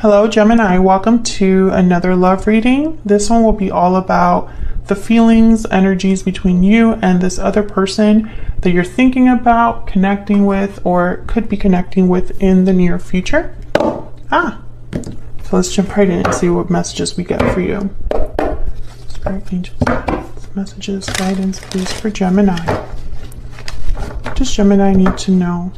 Hello Gemini, welcome to another love reading. This one will be all about the feelings, energies between you and this other person that you're thinking about, connecting with, or could be connecting with in the near future. So let's jump right in and see what messages we get for you. Spirit angels, messages, guidance, please, for Gemini. What does Gemini need to know?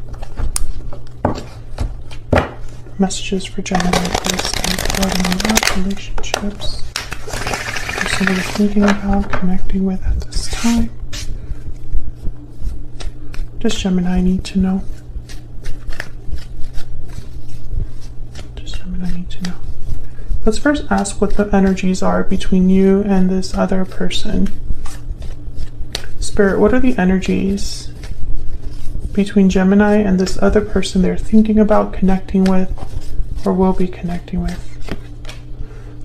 Messages for Gemini, please, regarding love, relationships, person you're thinking about, connecting with at this time. Does Gemini need to know? Does Gemini need to know? Let's first ask what the energies are between you and this other person. Spirit, what are the energies between Gemini and this other person they're thinking about, connecting with, or will be connecting with?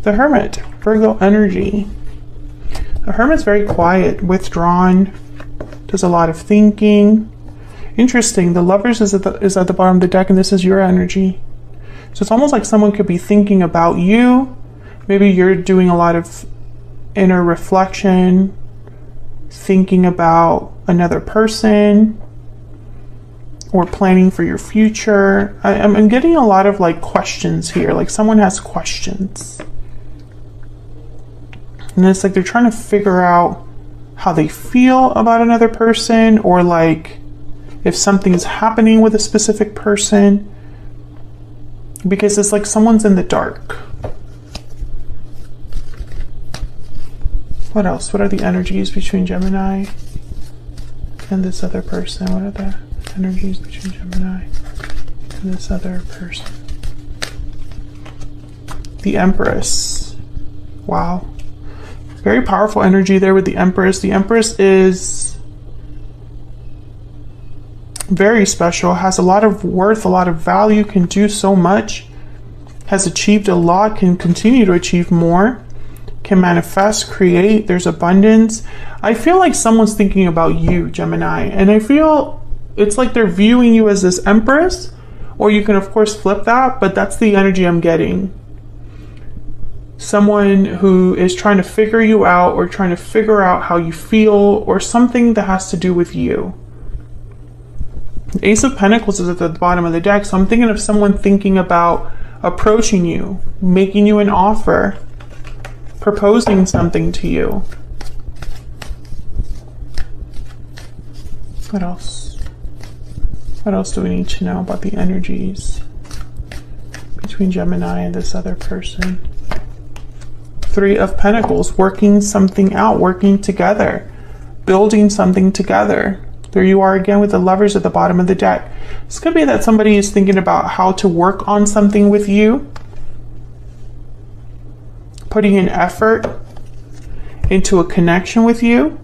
The Hermit, Virgo energy. The Hermit's very quiet, withdrawn, does a lot of thinking. Interesting, the Lovers is at the bottom of the deck, and this is your energy. So it's almost like someone could be thinking about you. Maybe you're doing a lot of inner reflection, thinking about another person, or planning for your future. I'm getting a lot of like questions here, like someone has questions. And it's like they're trying to figure out how they feel about another person, or like if something's happening with a specific person, because it's like someone's in the dark. What else? What are the energies between Gemini and this other person? What are the energies between Gemini and this other person? The Empress. Wow. Very powerful energy there with the Empress. The Empress is very special, has a lot of worth, a lot of value, can do so much, has achieved a lot, can continue to achieve more, can manifest, create. There's abundance. I feel like someone's thinking about you, Gemini, and I feel it's like they're viewing you as this Empress, or you can of course flip that, but that's the energy I'm getting. Someone who is trying to figure you out, or trying to figure out how you feel, or something that has to do with you. The Ace of Pentacles is at the bottom of the deck, so I'm thinking of someone thinking about approaching you, making you an offer, proposing something to you. What else? What else do we need to know about the energies between Gemini and this other person? Three of Pentacles, working something out, working together, building something together. There you are again with the Lovers at the bottom of the deck. This could be that somebody is thinking about how to work on something with you, putting in effort into a connection with you.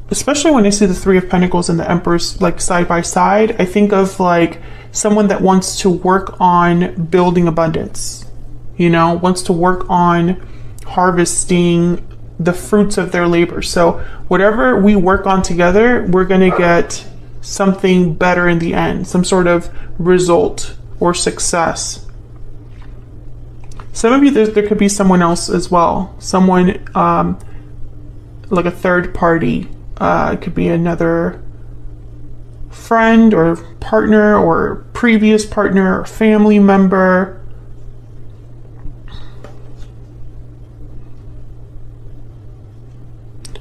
Especially when I see the Three of Pentacles and the Empress like side by side, I think of like someone that wants to work on building abundance, you know, wants to work on harvesting the fruits of their labor. So whatever we work on together, we're going to get something better in the end, some sort of result or success. Some of you, there could be someone else as well, someone like a third party. It could be another friend or partner or previous partner or family member.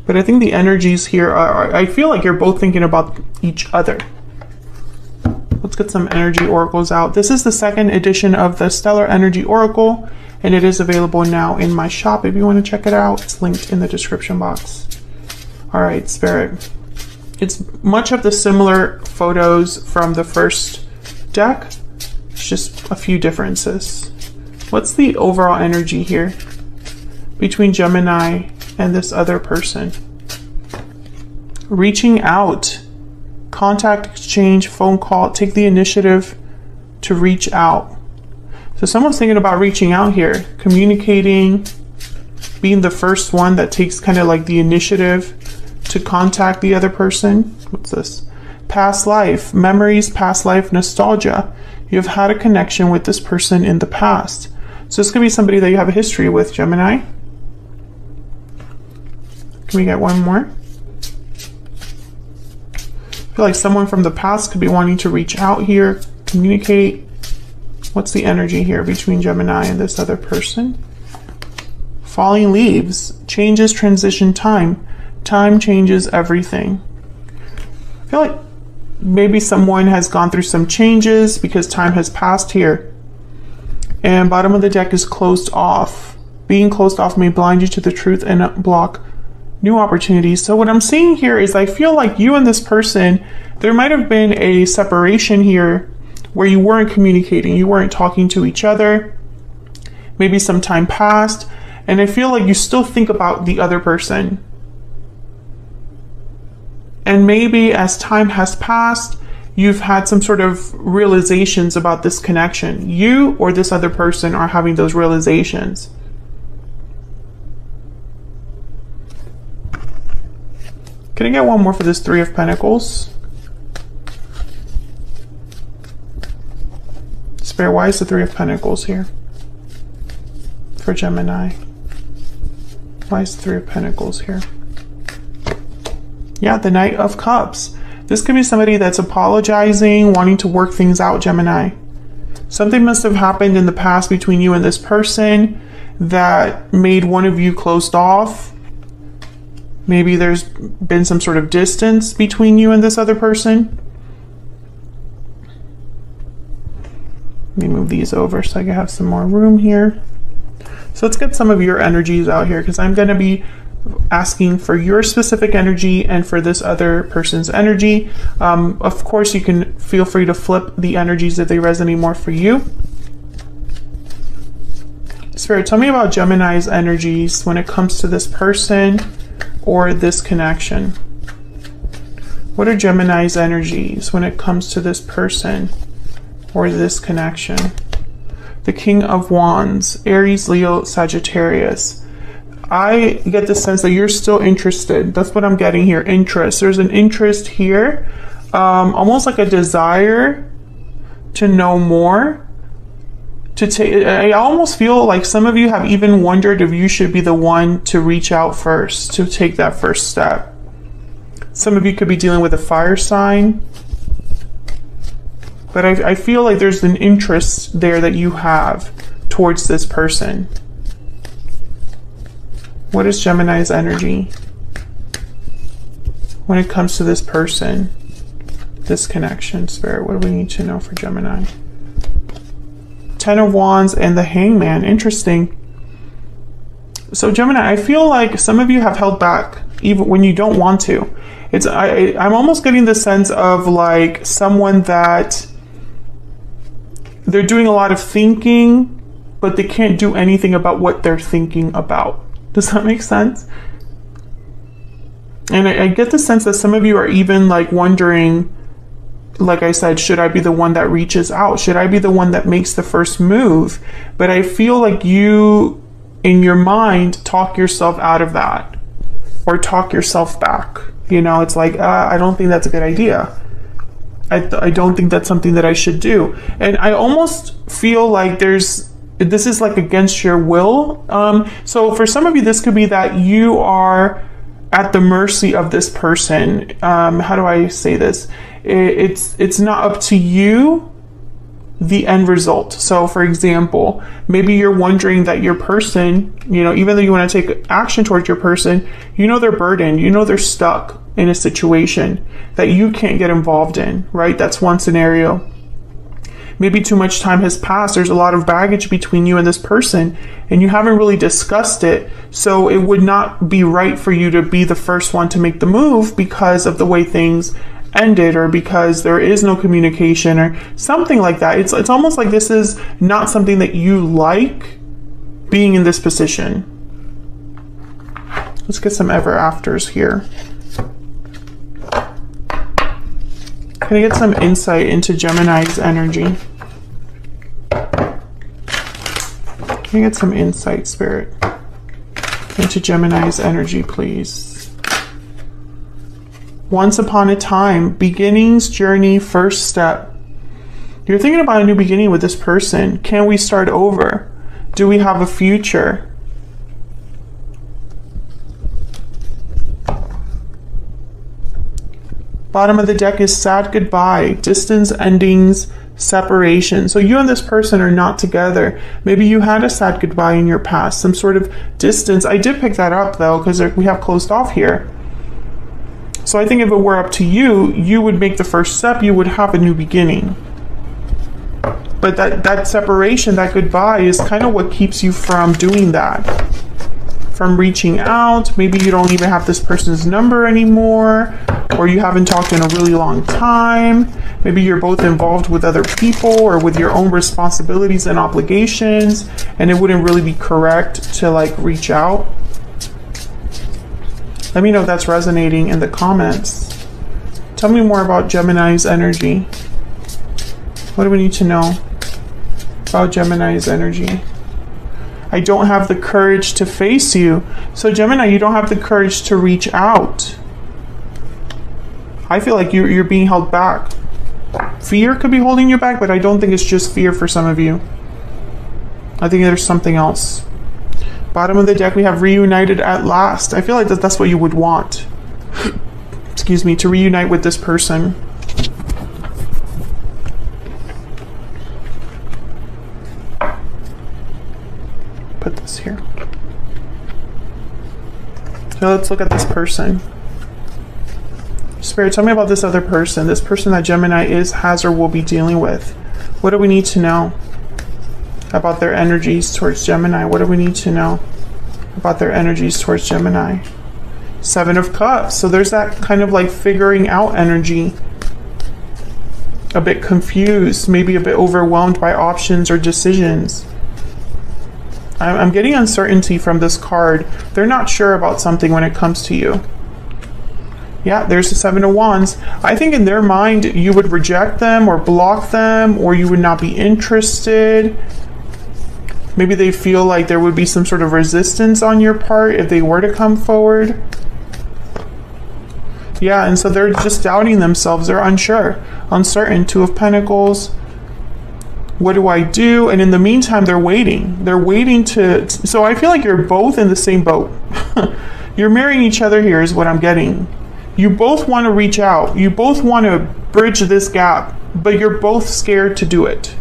But I think the energies here are, I feel like you're both thinking about each other. Let's get some energy oracles out. This is the second edition of the Stellar Energy Oracle, and it is available now in my shop. If you want to check it out, it's linked in the description box. All right, Spirit. It's much of the similar photos from the first deck. It's just a few differences. What's the overall energy here between Gemini and this other person? Reaching out, contact exchange, phone call, take the initiative to reach out. So someone's thinking about reaching out here, communicating, being the first one that takes kind of like the initiative to contact the other person. What's this? Past life, memories, past life, nostalgia. You've had a connection with this person in the past. So this could be somebody that you have a history with, Gemini. Can we get one more? I feel like someone from the past could be wanting to reach out here, communicate. What's the energy here between Gemini and this other person? Falling leaves, changes, transition, time. Time changes everything. I feel like maybe someone has gone through some changes because time has passed here. And bottom of the deck is closed off. Being closed off may blind you to the truth and block new opportunities. So what I'm seeing here is I feel like you and this person, there might have been a separation here where you weren't communicating, you weren't talking to each other. Maybe some time passed, and I feel like you still think about the other person. And maybe as time has passed, you've had some sort of realizations about this connection. You or this other person are having those realizations. Can I get one more for this Three of Pentacles? Spirit, why is the Three of Pentacles here for Gemini? Why is the Three of Pentacles here? Yeah, the Knight of Cups. This could be somebody that's apologizing, wanting to work things out, Gemini. Something must have happened in the past between you and this person that made one of you closed off. Maybe there's been some sort of distance between you and this other person. Let me move these over so I can have some more room here. So let's get some of your energies out here, because I'm going to be asking for your specific energy and for this other person's energy. Of course, you can feel free to flip the energies if they resonate more for you. Spirit, tell me about Gemini's energies when it comes to this person or this connection. What are Gemini's energies when it comes to this person or this connection? The King of Wands, Aries, Leo, Sagittarius. I get the sense that you're still interested. That's what I'm getting here, interest. There's an interest here, almost like a desire to know more. I almost feel like some of you have even wondered if you should be the one to reach out first, to take that first step. Some of you could be dealing with a fire sign. But I feel like there's an interest there that you have towards this person. What is Gemini's energy when it comes to this person, this connection? Spirit, what do we need to know for Gemini? Ten of Wands and the Hangman. Interesting. So Gemini, I feel like some of you have held back even when you don't want to. I'm almost getting the sense of like someone that they're doing a lot of thinking, but they can't do anything about what they're thinking about. Does that make sense? And I get the sense that some of you are even like wondering, like I said, should I be the one that reaches out? Should I be the one that makes the first move? But I feel like you, in your mind, talk yourself out of that or talk yourself back. You know, it's like, I don't think that's a good idea. I don't think that's something that I should do. And I almost feel like this is like against your will. So for some of you, this could be that you are at the mercy of this person. How do I say this? It's not up to you, the end result. So for example, maybe you're wondering that your person, you know, even though you want to take action towards your person, you know, they're burdened, you know, they're stuck in a situation that you can't get involved in, right? That's one scenario. Maybe too much time has passed. There's a lot of baggage between you and this person, and you haven't really discussed it. So it would not be right for you to be the first one to make the move because of the way things ended, or because there is no communication or something like that. It's almost like this is not something that you like, being in this position. Let's get some ever afters here. Can I get some insight into Gemini's energy? Can I get some insight, Spirit, into Gemini's energy, please? Once upon a time, beginnings, journey, first step. You're thinking about a new beginning with this person. Can we start over? Do we have a future? Bottom of the deck is sad goodbye, distance, endings, separation. So you and this person are not together. Maybe you had a sad goodbye in your past, some sort of distance. I did pick that up though, because we have closed off here. So I think if it were up to you, you would make the first step, you would have a new beginning. But that separation, that goodbye is kind of what keeps you from doing that. From reaching out. Maybe you don't even have this person's number anymore, or you haven't talked in a really long time. Maybe you're both involved with other people or with your own responsibilities and obligations, and it wouldn't really be correct to like reach out. Let me know if that's resonating in the comments. Tell me more about Gemini's energy. What do we need to know about Gemini's energy? I don't have the courage to face you. So Gemini, you don't have the courage to reach out. I feel like you're being held back. Fear could be holding you back, but I don't think it's just fear for some of you. I think there's something else. Bottom of the deck, we have reunited at last. I feel like that's what you would want. Excuse me, to reunite with this person. Put this here. So let's look at this person. Spirit, tell me about this other person. This person that Gemini is, has, or will be dealing with. What do we need to know about their energies towards Gemini? What do we need to know about their energies towards Gemini? Seven of Cups. So there's that kind of like figuring out energy. A bit confused, maybe a bit overwhelmed by options or decisions. I'm getting uncertainty from this card. They're not sure about something when it comes to you. Yeah, there's the Seven of Wands. I think in their mind, you would reject them or block them, or you would not be interested. Maybe they feel like there would be some sort of resistance on your part if they were to come forward. Yeah, and so they're just doubting themselves. They're unsure, uncertain. Two of Pentacles. What do I do? And in the meantime, they're waiting. They're waiting to... So I feel like you're both in the same boat. You're marrying each other here is what I'm getting. You both want to reach out. You both want to bridge this gap, but you're both scared to do it.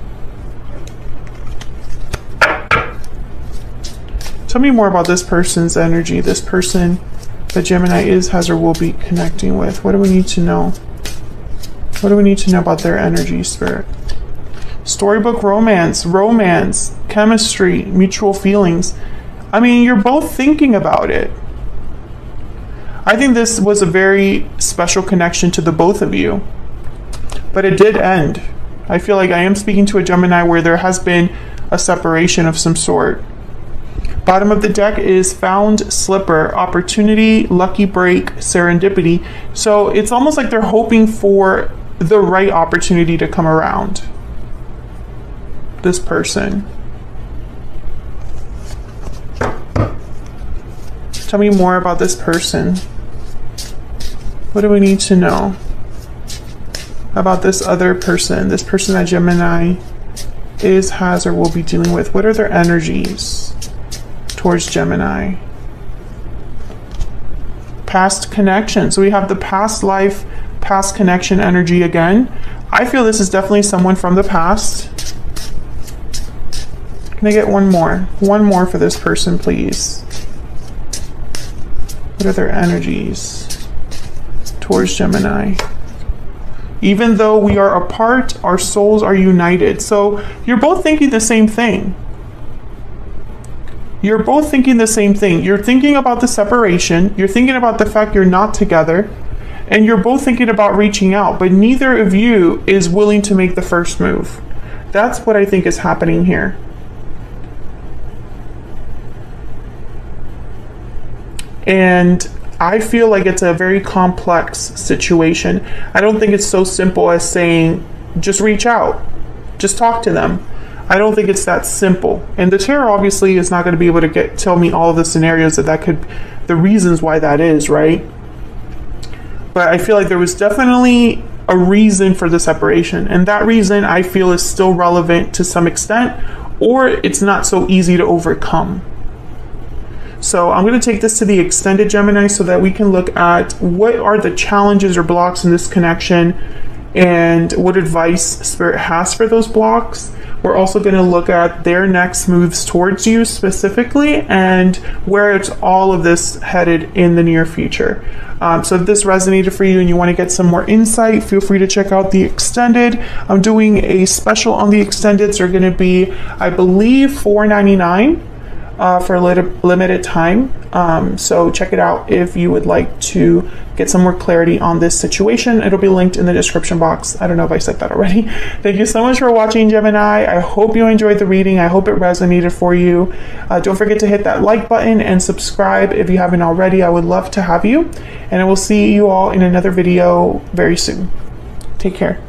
Tell me more about this person's energy. This person that Gemini is, has, or will be connecting with. What do we need to know? What do we need to know about their energy, Spirit? Storybook romance, chemistry, mutual feelings. I mean, you're both thinking about it. I think this was a very special connection to the both of you. But it did end. I feel like I am speaking to a Gemini where there has been a separation of some sort. Bottom of the deck is found slipper, opportunity, lucky break, serendipity. So it's almost like they're hoping for the right opportunity to come around. This person. Tell me more about this person. What do we need to know about this other person? This person that Gemini is, has, or will be dealing with. What are their energies towards Gemini? Past connection. So we have the past life, past connection energy again. I feel this is definitely someone from the past. Can I get one more? One more for this person, please. What are their energies towards Gemini? Even though we are apart, our souls are united. So you're both thinking the same thing. You're both thinking the same thing. You're thinking about the separation. You're thinking about the fact you're not together. And you're both thinking about reaching out. But neither of you is willing to make the first move. That's what I think is happening here. And I feel like it's a very complex situation. I don't think it's so simple as saying, just reach out, just talk to them. I don't think it's that simple. And the tarot obviously is not going to be able to tell me all of the scenarios that could, the reasons why that is, right? But I feel like there was definitely a reason for the separation. And that reason I feel is still relevant to some extent, or it's not so easy to overcome. So I'm going to take this to the extended Gemini so that we can look at what are the challenges or blocks in this connection and what advice Spirit has for those blocks. We're also going to look at their next moves towards you specifically and where it's all of this headed in the near future. So if this resonated for you and you want to get some more insight, feel free to check out the extended. I'm doing a special on the extendeds. They're going to be, I believe, $4.99 for a limited time. So check it out if you would like to get some more clarity on this situation. It'll be linked in the description box. I don't know if I said that already. Thank you so much for watching, Gemini. I hope you enjoyed the reading. I hope it resonated for you. Don't forget to hit that like button and subscribe if you haven't already. I would love to have you. And I will see you all in another video very soon. Take care.